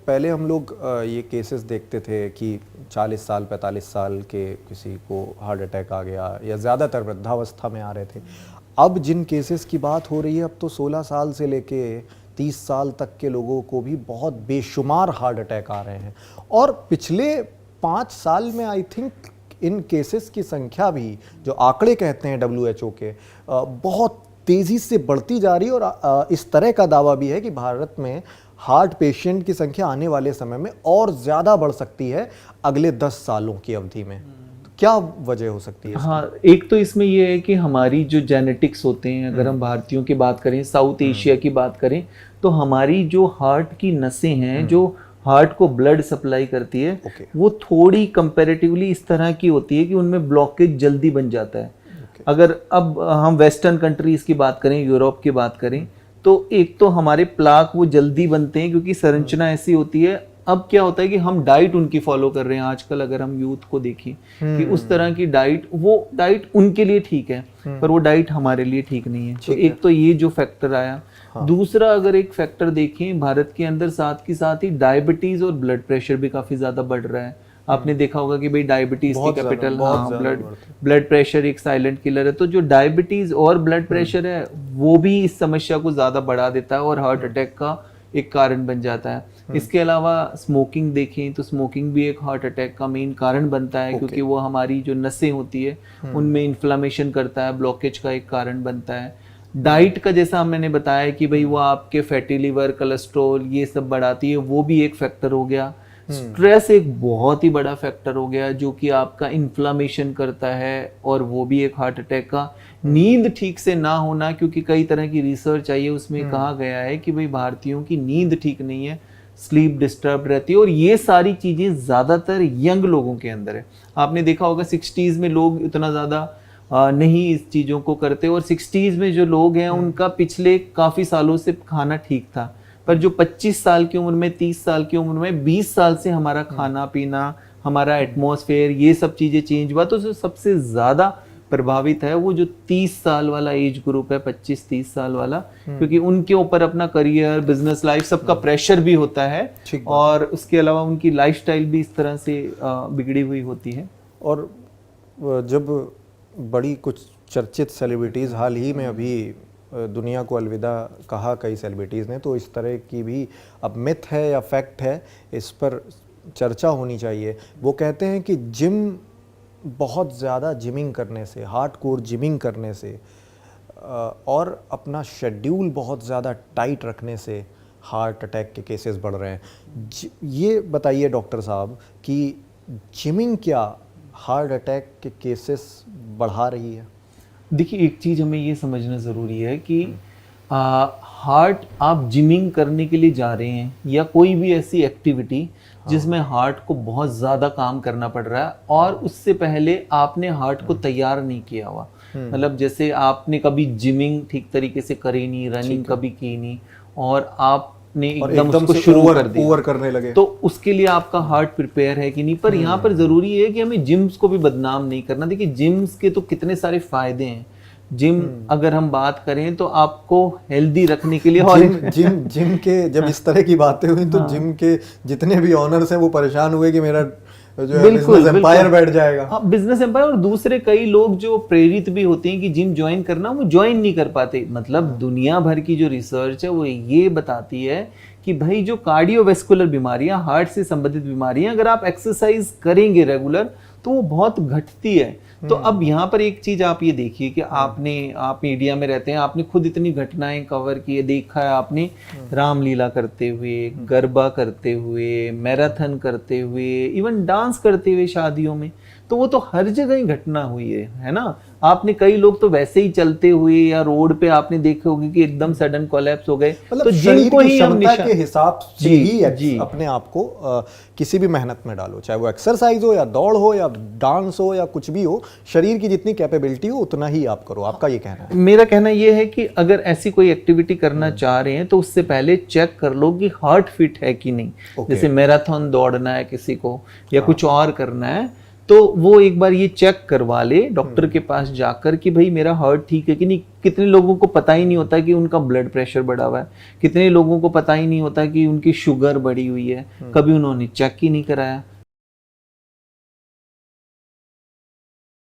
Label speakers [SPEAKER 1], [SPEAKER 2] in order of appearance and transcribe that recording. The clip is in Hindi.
[SPEAKER 1] पहले हम लोग ये केसेस देखते थे कि 40 साल 45 साल के किसी को हार्ट अटैक आ गया या ज़्यादातर वृद्धावस्था में आ रहे थे। अब जिन केसेस की बात हो रही है, अब तो 16 साल से लेके 30 साल तक के लोगों को भी बहुत बेशुमार हार्ट अटैक आ रहे हैं। और पिछले 5 साल में आई थिंक इन केसेस की संख्या भी, जो आंकड़े कहते हैं WHO के, बहुत तेज़ी से बढ़ती जा रही है। और इस तरह का दावा भी है कि भारत में हार्ट पेशेंट की संख्या आने वाले समय में और ज़्यादा बढ़ सकती है अगले 10 सालों की अवधि में। तो क्या वजह हो सकती है इसकी?
[SPEAKER 2] हाँ, एक तो इसमें ये है कि हमारी जो जेनेटिक्स होते हैं, अगर हम भारतीयों की बात करें, साउथ एशिया की बात करें, तो हमारी जो हार्ट की नसें हैं, जो हार्ट को ब्लड सप्लाई करती है, वो थोड़ी कंपैरेटिवली इस तरह की होती है कि उनमें ब्लॉकेज जल्दी बन जाता है। अगर अब हम वेस्टर्न कंट्रीज की बात करें, यूरोप की बात करें, तो एक तो हमारे प्लाक वो जल्दी बनते हैं क्योंकि संरचना ऐसी होती है। अब क्या होता है कि हम डाइट उनकी फॉलो कर रहे हैं आजकल। अगर हम यूथ को देखें कि उस तरह की डाइट, वो डाइट उनके लिए ठीक है पर वो डाइट हमारे लिए ठीक नहीं है। तो एक तो ये जो फैक्टर आया। दूसरा, अगर एक फैक्टर देखें भारत के अंदर, साथ के साथ ही डायबिटीज और ब्लड प्रेशर भी काफी ज्यादा बढ़ रहा है। आपने देखा होगा कि भाई डायबिटीज की कैपिटल, ब्लड प्रेशर एक साइलेंट किलर है। तो जो डायबिटीज और ब्लड प्रेशर है वो भी इस समस्या को ज्यादा बढ़ा देता है और हार्ट अटैक का एक कारण बन जाता है। इसके अलावा स्मोकिंग देखें तो स्मोकिंग भी एक हार्ट अटैक का मेन कारण बनता है, क्योंकि वो हमारी जो नसें होती है उनमें इन्फ्लामेशन करता है, ब्लॉकेज का एक कारण बनता है। डाइट का जैसा मैंने बताया कि भाई वो आपके फैटी लिवर, कोलेस्ट्रॉल ये सब बढ़ाती है, वो भी एक फैक्टर हो गया। स्ट्रेस एक बहुत ही बड़ा फैक्टर हो गया जो कि आपका इन्फ्लामेशन करता है और वो भी एक हार्ट अटैक का। नींद ठीक से ना होना, क्योंकि कई तरह की रिसर्च आई है, उसमें कहा गया है कि भाई भारतीयों की नींद ठीक नहीं है, स्लीप डिस्टर्ब रहती है। और ये सारी चीजें ज्यादातर यंग लोगों के अंदर है। आपने देखा होगा 60s में लोग इतना ज्यादा नहीं इस चीजों को करते, और 60s में जो लोग हैं उनका पिछले काफी सालों से खाना ठीक था। पर जो 25 साल की उम्र में, 30 साल की उम्र में, 20 साल से हमारा खाना पीना, हमारा एटमॉस्फेयर, ये सब चीजें चेंज हुआ। तो जो सबसे ज्यादा प्रभावित है वो जो 30 साल वाला एज ग्रुप है, 25-30 साल वाला, क्योंकि उनके ऊपर अपना करियर, बिजनेस लाइफ, सबका प्रेशर भी होता है और उसके अलावा उनकी लाइफस्टाइल भी इस तरह से बिगड़ी हुई होती है।
[SPEAKER 1] और जब बड़ी कुछ चर्चित सेलिब्रिटीज़, हाल ही में अभी दुनिया को अलविदा कहा कई सेलिब्रिटीज़ ने, तो इस तरह की भी अब मिथ है या फैक्ट है, इस पर चर्चा होनी चाहिए। वो कहते हैं कि जिम, बहुत ज़्यादा जिमिंग करने से, हार्डकोर जिमिंग करने से और अपना शेड्यूल बहुत ज़्यादा टाइट रखने से हार्ट अटैक के केसेस बढ़ रहे हैं। ये बताइए डॉक्टर साहब कि जिमिंग क्या हार्ट अटैक के केसेस बढ़ा रही है?
[SPEAKER 2] देखिए, एक चीज़ हमें ये समझना ज़रूरी है कि हार्ट, आप जिमिंग करने के लिए जा रहे हैं या कोई भी ऐसी एक्टिविटी जिसमें हार्ट को बहुत ज़्यादा काम करना पड़ रहा है और उससे पहले आपने हार्ट को तैयार नहीं किया हुआ, मतलब जैसे आपने कभी जिमिंग ठीक तरीके से करी नहीं, रनिंग कभी की नहीं और आपने एकदम उसको शुरू कर दिया,
[SPEAKER 1] ओवर करने लगे,
[SPEAKER 2] तो उसके लिए आपका हार्ट प्रिपेयर है कि नहीं। पर यहाँ पर ज़रूरी है कि हमें जिम्स को भी बदनाम नहीं करना। देखिए, जिम्स के तो कितने सारे फायदे हैं। जिम अगर हम बात करें तो आपको हेल्दी रखने के लिए, और
[SPEAKER 1] जिम के जब इस तरह की बातें हुई तो जिम के जितने भी ऑनर्स हैं वो परेशान हुए कि मेरा जो है बिजनेस एम्पायर बैठ जाएगा।
[SPEAKER 2] हाँ, बिजनेस एम्पायर। और दूसरे कई लोग जो प्रेरित भी होते हैं कि जिम ज्वाइन करना, वो ज्वाइन नहीं कर पाते। मतलब दुनिया भर की जो रिसर्च है वो ये बताती है कि भाई जो कार्डियोवैस्कुलर बीमारियां, हार्ट से संबंधित बीमारियां, अगर आप एक्सरसाइज करेंगे रेगुलर तो वो बहुत घटती है। तो अब यहाँ पर एक चीज आप ये देखिए कि आप मीडिया में रहते हैं, आपने खुद इतनी घटनाएं कवर की है, देखा है आपने, रामलीला करते हुए, गरबा करते हुए, मैराथन करते हुए, इवन डांस करते हुए शादियों में, तो वो तो हर जगह ही घटना हुई है ना। आपने कई लोग तो वैसे ही चलते हुए या रोड पे आपने देखे होंगे कि एकदम सडन कोलैप्स हो गए।
[SPEAKER 1] मतलब
[SPEAKER 2] तो
[SPEAKER 1] जिनको ही हम के हिसाब से ही अपने आप को किसी भी मेहनत में डालो, चाहे वो एक्सरसाइज हो या दौड़ हो या डांस हो या कुछ भी हो, शरीर की जितनी कैपेबिलिटी हो उतना ही आप करो। आपका ये कहना है?
[SPEAKER 2] मेरा कहना ये है कि अगर ऐसी कोई एक्टिविटी करना चाह रहे हैं तो उससे पहले चेक कर लो कि हार्ट फिट है कि नहीं। जैसे मैराथन दौड़ना है किसी को या कुछ और करना है, तो वो एक बार ये चेक करवा ले डॉक्टर के पास जाकर कि भाई मेरा हार्ट ठीक है कि नहीं। कितने लोगों को पता ही नहीं होता कि उनका ब्लड प्रेशर बढ़ा हुआ है, कितने लोगों को पता ही नहीं होता कि उनकी शुगर बढ़ी हुई है, कभी उन्होंने चेक ही नहीं कराया।